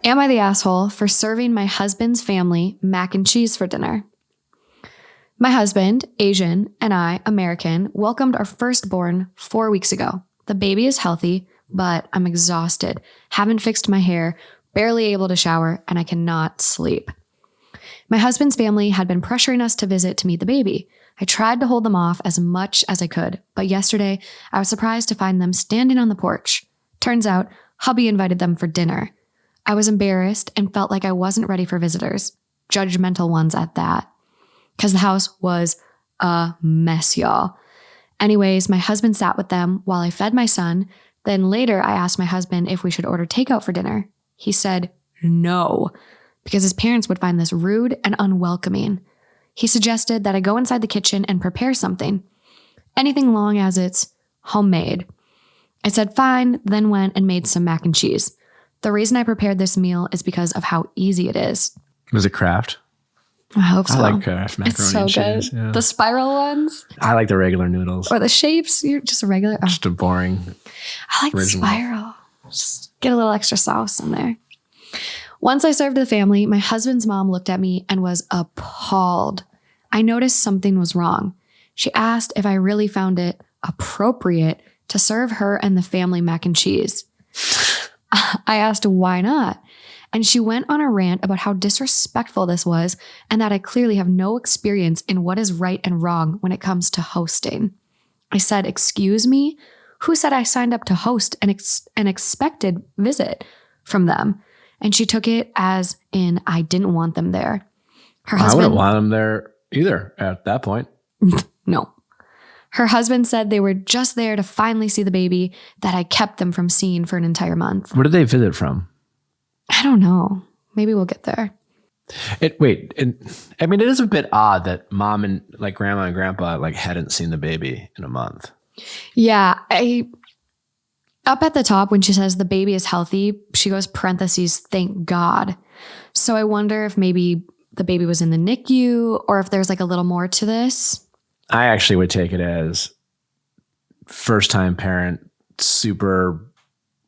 Am I the asshole for serving my husband's family mac and cheese for dinner? My husband, Asian, and I, American, welcomed our firstborn 4 weeks ago. The baby is healthy, but I'm exhausted, haven't fixed my hair, barely able to shower, and I cannot sleep. My husband's family had been pressuring us to visit to meet the baby. I tried to hold them off as much as I could, but yesterday I was surprised to find them standing on the porch. Turns out, hubby invited them for dinner. I was embarrassed and felt like I wasn't ready for visitors, judgmental ones at that, because the house was a mess, y'all. Anyways, my husband sat with them while I fed my son. Then later I asked my husband if we should order takeout for dinner. He said no, because his parents would find this rude and unwelcoming. He suggested that I go inside the kitchen and prepare something, anything long as it's homemade. I said fine, then went and made some mac and cheese. The reason I prepared this meal is because of how easy it is. Was it Kraft? I hope so. I like Kraft macaroni it's so and cheese. good. Yeah. The spiral ones. I like the regular noodles. Or the shapes. You're just a regular. Oh. Just a boring. I like original. the spiral. Just get a little extra sauce in there. Once I served the family, my husband's mom looked at me and was appalled. I noticed something was wrong. She asked if I really found it appropriate to serve her and the family mac and cheese. I asked why not, and she went on a rant about how disrespectful this was and that I clearly have no experience in what is right and wrong when it comes to hosting. I said, "Excuse me? Who said I signed up to host an expected visit from them?" And she took it as in I didn't want them there. Her husband, I wouldn't want them there either at that point. No. Her husband said they were just there to finally see the baby that I kept them from seeing for an entire month. Where did they visit from? I don't know. Maybe we'll get there. It is a bit odd that mom and like grandma and grandpa like hadn't seen the baby in a month. Yeah. Up at the top, when she says the baby is healthy, she goes parentheses, thank God. So I wonder if maybe the baby was in the NICU or if there's like a little more to this. I actually would take it as first time parent, super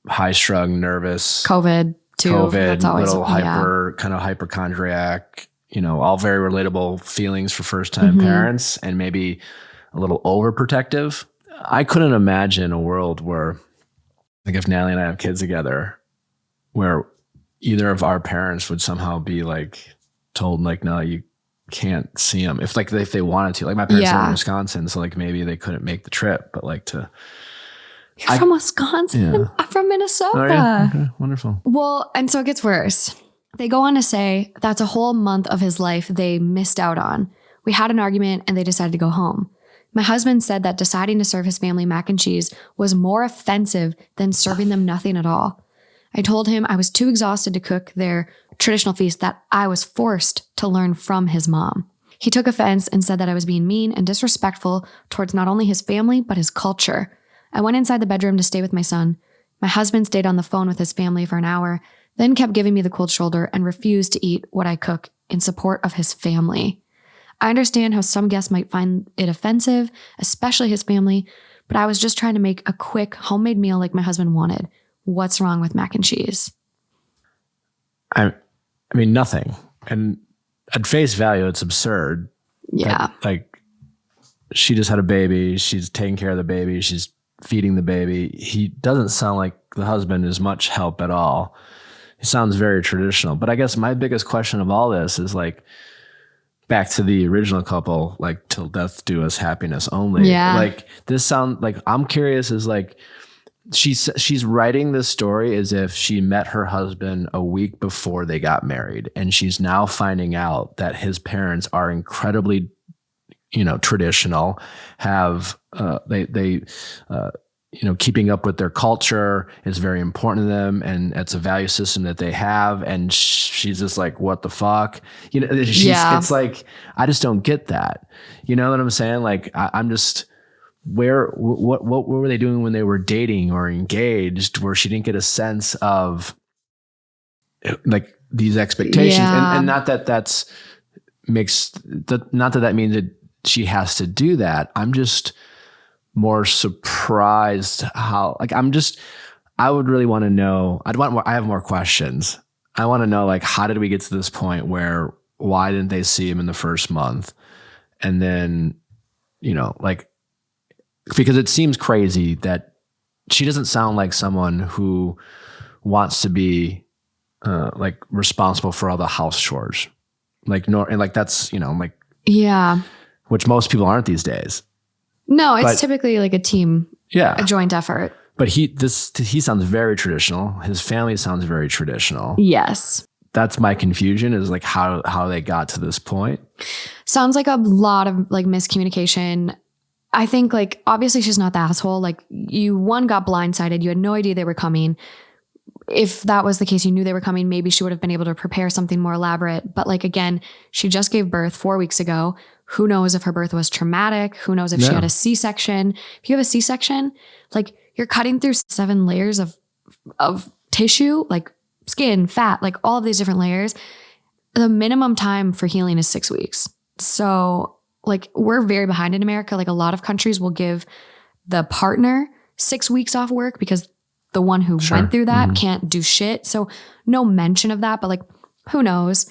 high strung, nervous. COVID too. That's always, little kind of hypochondriac, all very relatable feelings for first time parents and maybe a little overprotective. I couldn't imagine a world where, like if Natalie and I have kids together, where either of our parents would somehow be like told like, no, you can't see them if they wanted to. Like my parents live in Wisconsin, so like maybe they couldn't make the trip, but like to. You're from Wisconsin? Yeah. I'm from Minnesota. Oh, yeah? Okay, wonderful. Well, and so it gets worse. They go on to say that's a whole month of his life they missed out on. We had an argument and they decided to go home. My husband said that deciding to serve his family mac and cheese was more offensive than serving them nothing at all. I told him I was too exhausted to cook their traditional feast, that I was forced to learn from his mom. He took offense and said that I was being mean and disrespectful towards not only his family, but his culture. I went inside the bedroom to stay with my son. My husband stayed on the phone with his family for an hour, then kept giving me the cold shoulder and refused to eat what I cook in support of his family. I understand how some guests might find it offensive, especially his family, but I was just trying to make a quick homemade meal like my husband wanted. What's wrong with mac and cheese? I mean, nothing. And at face value, it's absurd. Yeah. Like, she just had a baby. She's taking care of the baby. She's feeding the baby. He doesn't sound like the husband is much help at all. He sounds very traditional. But I guess my biggest question of all this is like, back to the original couple, like till death do us happiness only. Yeah. Like this sound like I'm curious is like, she's writing this story as if she met her husband a week before they got married. And she's now finding out that his parents are incredibly, traditional, have, keeping up with their culture is very important to them. And it's a value system that they have. And she's just like, what the fuck? It's like, I just don't get that. You know what I'm saying? Like, I'm just, what were they doing when they were dating or engaged where she didn't get a sense of like these expectations? Yeah. And not that that means that she has to do that. I'm just more surprised how, like, I would really want to know. I have more questions I want to know, like, how did we get to this point where why didn't they see him in the first month? And then, you know, like, because it seems crazy that she doesn't sound like someone who wants to be like responsible for all the house chores. Like, and like, that's, you know, like, yeah, which most people aren't these days. No, it's typically like a team, a joint effort. But he sounds very traditional. His family sounds very traditional. Yes. That's my confusion, is like how they got to this point. Sounds like a lot of like miscommunication. I think like, obviously she's not the asshole. Like you got blindsided. You had no idea they were coming. If that was the case, you knew they were coming, maybe she would have been able to prepare something more elaborate. But like, again, she just gave birth 4 weeks ago. Who knows if her birth was traumatic? Who knows if she had a C-section? If you have a C-section, like you're cutting through 7 layers of tissue, like skin, fat, like all of these different layers. The minimum time for healing is 6 weeks. So like we're very behind in America. Like a lot of countries will give the partner 6 weeks off work because the one who went through that can't do shit. So no mention of that, but like, who knows?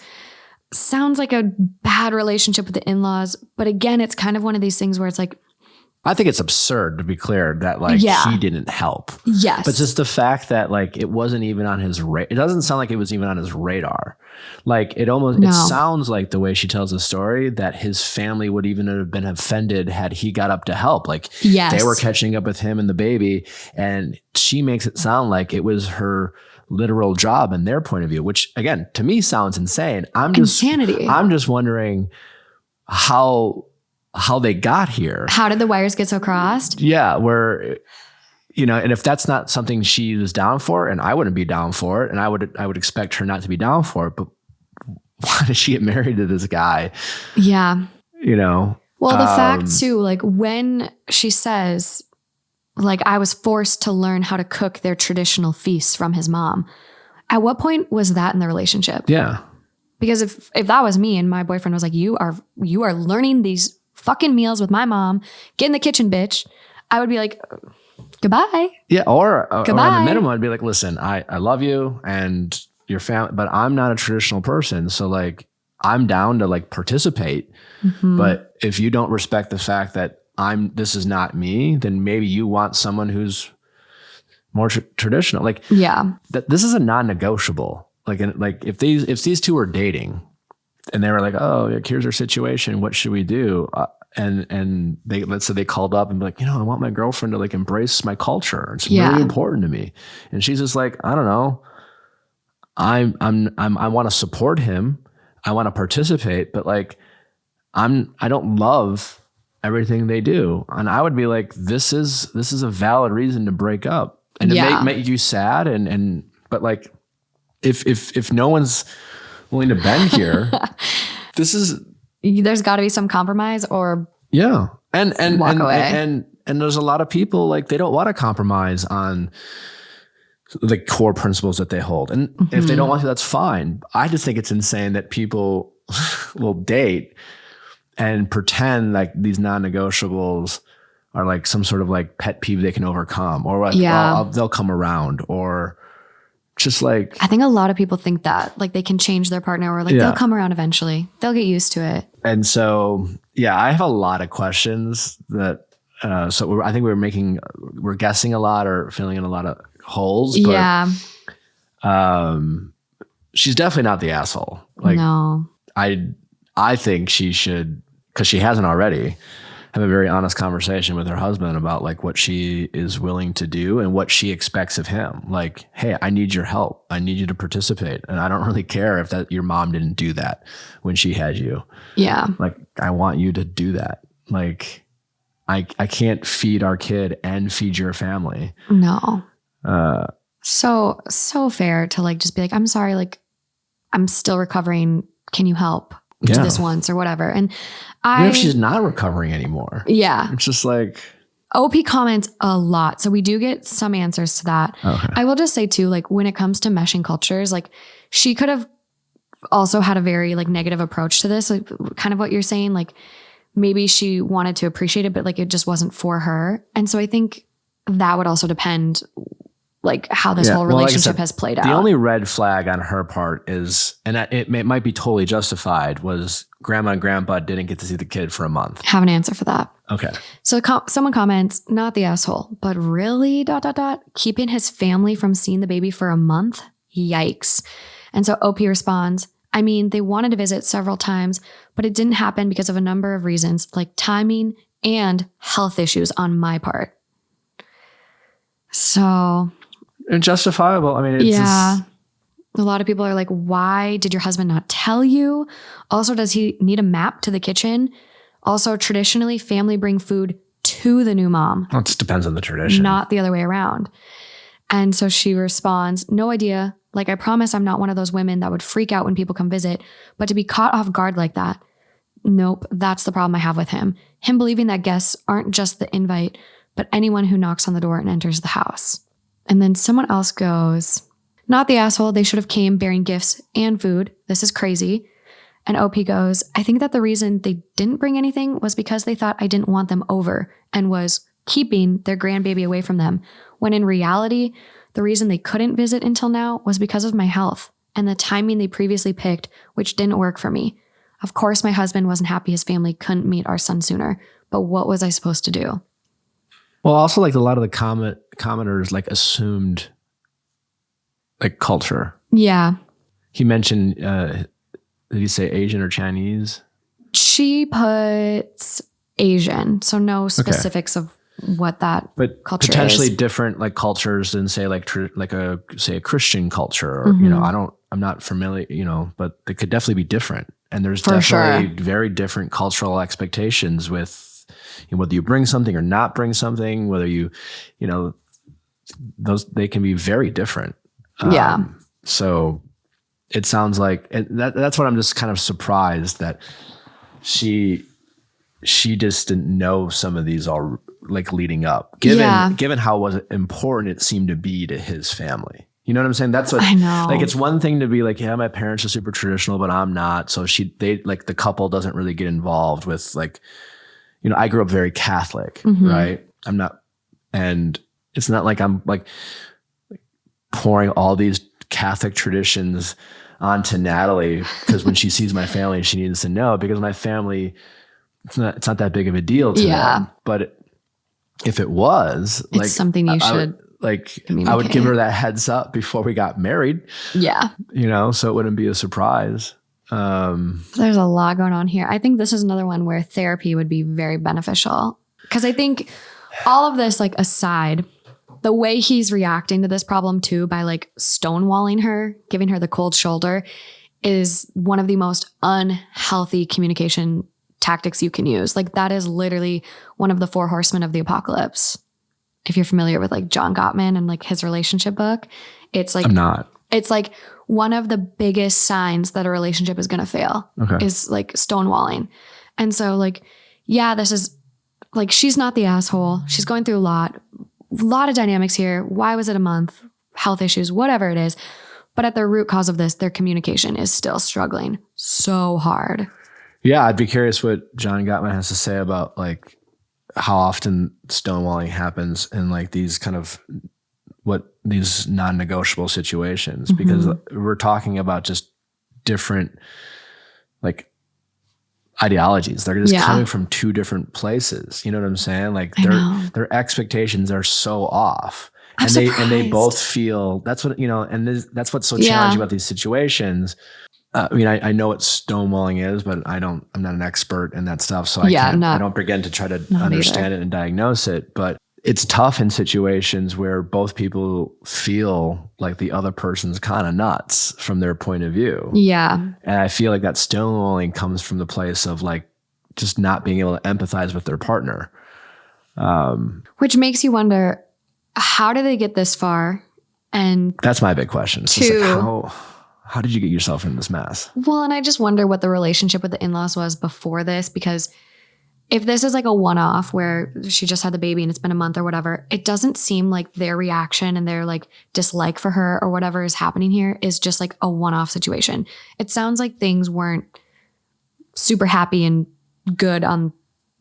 Sounds like a bad relationship with the in-laws. But again, it's kind of one of these things where it's like, I think it's absurd, to be clear, that like he didn't help. Yes. But just the fact that like it wasn't even on his radar. It doesn't sound like it was even on his radar. Like it sounds like the way she tells the story that his family would even have been offended had he got up to help. Like they were catching up with him and the baby, and she makes it sound like it was her literal job in their point of view, which again, to me sounds insane. Insanity. I'm just wondering how they got here. How did the wires get so crossed? Yeah, where, you know, and if that's not something she was down for, and I wouldn't be down for it, and I would expect her not to be down for it, but why did she get married to this guy? Yeah. You know? Well, the fact too, like when she says, like, I was forced to learn how to cook their traditional feasts from his mom. At what point was that in the relationship? Yeah. Because if that was me and my boyfriend was like, you are learning these fucking meals with my mom, get in the kitchen, bitch, I would be like, goodbye. Yeah, or at the minimum, I'd be like, listen, I love you and your family, but I'm not a traditional person. So like, I'm down to like participate. Mm-hmm. But if you don't respect the fact that this is not me, then maybe you want someone who's more traditional. Like, this is a non-negotiable. Like if these two were dating, and they were like, oh, here's our situation. What should we do? And let's say they called up and be like, you know, I want my girlfriend to like embrace my culture. It's really important to me. And she's just like, I don't know. I want to support him. I want to participate, but like, I don't love everything they do. And I would be like, this is a valid reason to break up. And it may make you sad. But like, if no one's willing to bend here, there's got to be some compromise or and walk away. And there's a lot of people like they don't want to compromise on the core principles that they hold, and if they don't want to, that's fine. I just think it's insane that people will date and pretend like these non-negotiables are like some sort of like pet peeve they can overcome, or like they'll come around, or just like, I think a lot of people think that like they can change their partner, or like they'll come around eventually. They'll get used to it. And so, I have a lot of questions that, I think we're guessing a lot or filling in a lot of holes. But, she's definitely not the asshole. Like, no, I think she should, because she hasn't already, have a very honest conversation with her husband about like what she is willing to do and what she expects of him. Like, hey, I need your help. I need you to participate. And I don't really care if your mom didn't do that when she had you. Yeah. Like, I want you to do that. Like, I can't feed our kid and feed your family. No. So fair to like, just be like, I'm sorry. Like, I'm still recovering. Can you help? Do this once or whatever. And even if she's not recovering anymore. Yeah. It's just like, OP comments a lot. So we do get some answers to that. Okay. I will just say too, like when it comes to meshing cultures, like she could have also had a very like negative approach to this. Like kind of what you're saying, like maybe she wanted to appreciate it, but like it just wasn't for her. And so I think that would also depend like how this whole relationship has played out. The only red flag on her part is, and it might be totally justified, was grandma and grandpa didn't get to see the kid for a month. Have an answer for that. Okay. So someone comments, not the asshole, but really ... keeping his family from seeing the baby for a month? Yikes. And so OP responds, I mean, they wanted to visit several times, but it didn't happen because of a number of reasons, like timing and health issues on my part. So... And justifiable. I mean, it's yeah. A lot of people are like, why did your husband not tell you? Also, does he need a map to the kitchen? Also, traditionally, family bring food to the new mom. Well, it just depends on the tradition. Not the other way around. And so she responds, no idea. Like, I promise I'm not one of those women that would freak out when people come visit, but to be caught off guard like that, nope, that's the problem I have with him. Him believing that guests aren't just the invite, but anyone who knocks on the door and enters the house. And then someone else goes, not the asshole, they should have came bearing gifts and food. This is crazy. And OP goes, I think that the reason they didn't bring anything was because they thought I didn't want them over and was keeping their grandbaby away from them, when in reality, the reason they couldn't visit until now was because of my health and the timing they previously picked, which didn't work for me. Of course, my husband wasn't happy his family couldn't meet our son sooner, but what was I supposed to do? Well, also like a lot of the commenters like assumed like culture. Yeah. He mentioned, did he say Asian or Chinese? She puts Asian, so no specifics of what that culture potentially is. Different like cultures than say like a Christian culture, or you know, I'm not familiar, you know, but they could definitely be different. And there's definitely very different cultural expectations with, you know, whether you bring something or not bring something, whether you know, they can be very different. Yeah. So it sounds like, and that's what I'm just kind of surprised that she just didn't know some of these all like leading up, given how important it seemed to be to his family. You know what I'm saying? That's what I know. Like, it's one thing to be like, yeah, my parents are super traditional, but I'm not. So they like the couple doesn't really get involved with like, you know, I grew up very Catholic, right? I'm not, and it's not like I'm like pouring all these Catholic traditions onto Natalie because when she sees my family, she needs to know, because my family, it's not that big of a deal to them. But if it was, it's like something you should I would give her that heads up before we got married. Yeah. You know, so it wouldn't be a surprise. There's a lot going on here. I think this is another one where therapy would be very beneficial, because I think all of this, like aside, the way he's reacting to this problem too, by like stonewalling her, giving her the cold shoulder, is one of the most unhealthy communication tactics you can use. Like, that is literally one of the 4 horsemen of the apocalypse. If you're familiar with like John Gottman and like his relationship book, it's like, I'm not. It's like one of the biggest signs that a relationship is going to fail is like stonewalling. And so like, yeah, this is like, she's not the asshole. She's going through a lot of dynamics here. Why was it a month? Health issues, whatever it is. But at the root cause of this, their communication is still struggling so hard. Yeah, I'd be curious what John Gottman has to say about like how often stonewalling happens in like these kind of these non-negotiable situations, because we're talking about just different like ideologies. They're just coming from 2 different places. You know what I'm saying? Like their expectations are so off. And they both feel that's what, you know, and that's what's so challenging about these situations. I mean, I know what stonewalling is, but I'm not an expert in that stuff. So I don't begin to try to understand it and diagnose it. But it's tough in situations where both people feel like the other person's kind of nuts from their point of view. Yeah. And I feel like that stonewalling comes from the place of like just not being able to empathize with their partner. Which makes you wonder, how did they get this far? And that's my big question. It's just like, how did you get yourself in this mess? Well, and I just wonder what the relationship with the in-laws was before this, because if this is like a one-off where she just had the baby and it's been a month or whatever, it doesn't seem like their reaction and their like dislike for her or whatever is happening here is just like a one-off situation. It sounds like things weren't super happy and good on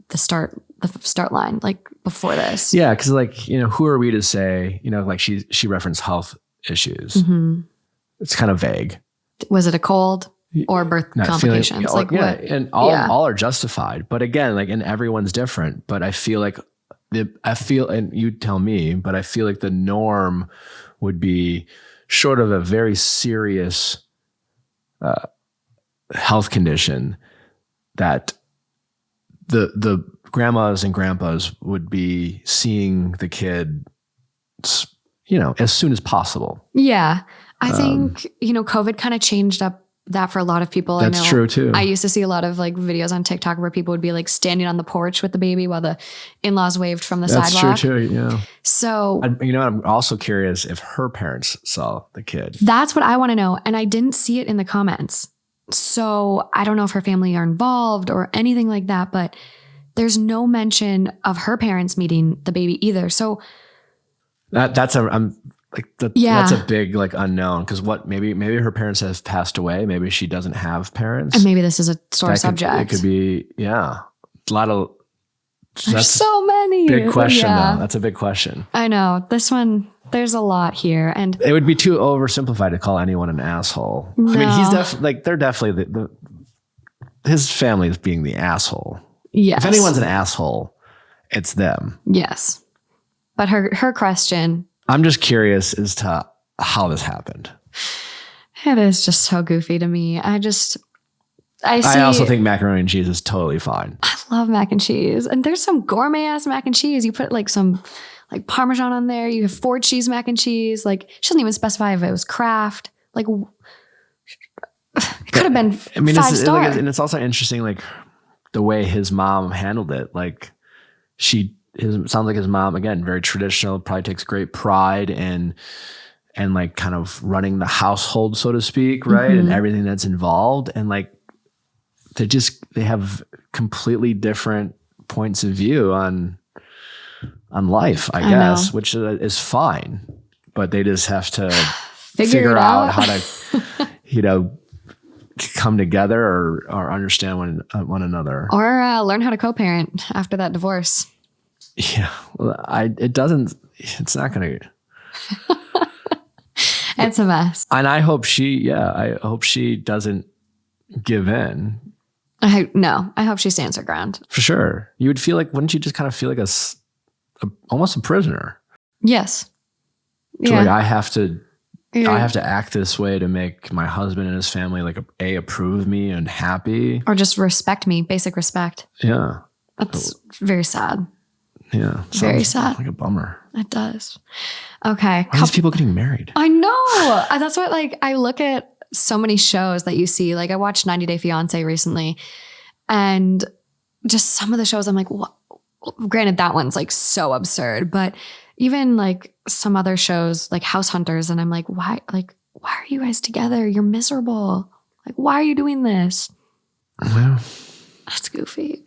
the the start line, like before this. Yeah. Cause like, who are we to say, like she referenced health issues. It's kind of vague. Was it a cold or birth complications? What? And all are justified. But again, like, and everyone's different. But I feel like and you tell me, but I feel like the norm would be short of a very serious health condition that the grandmas and grandpas would be seeing the kid, as soon as possible. Yeah. I think, COVID kind of changed up that for a lot of people. That's true too. I used to see a lot of like videos on TikTok where people would be like standing on the porch with the baby while the in-laws waved from the sidewalk. That's true too. Yeah. So, I'm also curious if her parents saw the kid. That's what I want to know. And I didn't see it in the comments. So I don't know if her family are involved or anything like that, but there's no mention of her parents meeting the baby either. So that's a big like unknown, because maybe her parents have passed away. Maybe she doesn't have parents, and maybe this is a sore subject. It could be, a lot of. There's so many. Big question though. That's a big question. I know this one. There's a lot here, and it would be too oversimplified to call anyone an asshole. No. I mean, they're definitely his family is being the asshole. Yes. If anyone's an asshole, it's them. Yes. But her question. I'm just curious as to how this happened. It is just so goofy to me. I also think macaroni and cheese is totally fine. I love mac and cheese. And there's some gourmet ass mac and cheese. You put like some like Parmesan on there. You have 4 cheese mac and cheese. Like, she doesn't even specify if it was Kraft. Like, it could have been 5-star. And it's also interesting, like the way his mom handled it. Like sounds like his mom, again, very traditional, probably takes great pride in like kind of running the household, so to speak, right? And everything that's involved. And like they have completely different points of view on life, I guess, which is fine. But they just have to figure out how to come together or understand one another. Or learn how to co-parent after that divorce. Yeah, well, it's not going to. It's a mess. And I hope she doesn't give in. I hope she stands her ground. For sure. You would feel like, wouldn't you just kind of feel like almost a prisoner? Yes. Yeah. Like I have to act this way to make my husband and his family like approve of me and happy. Or just respect me, basic respect. Yeah. That's very sad. Yeah. Very sad. Like a bummer. It does. Okay. Why are these people getting married? I know. That's what, like, I look at so many shows that you see. Like, I watched 90 Day Fiancé recently, and just some of the shows I'm like, what? Granted, that one's like so absurd, but even like some other shows like House Hunters, and I'm like, why are you guys together? You're miserable. Like, why are you doing this? Well, that's goofy.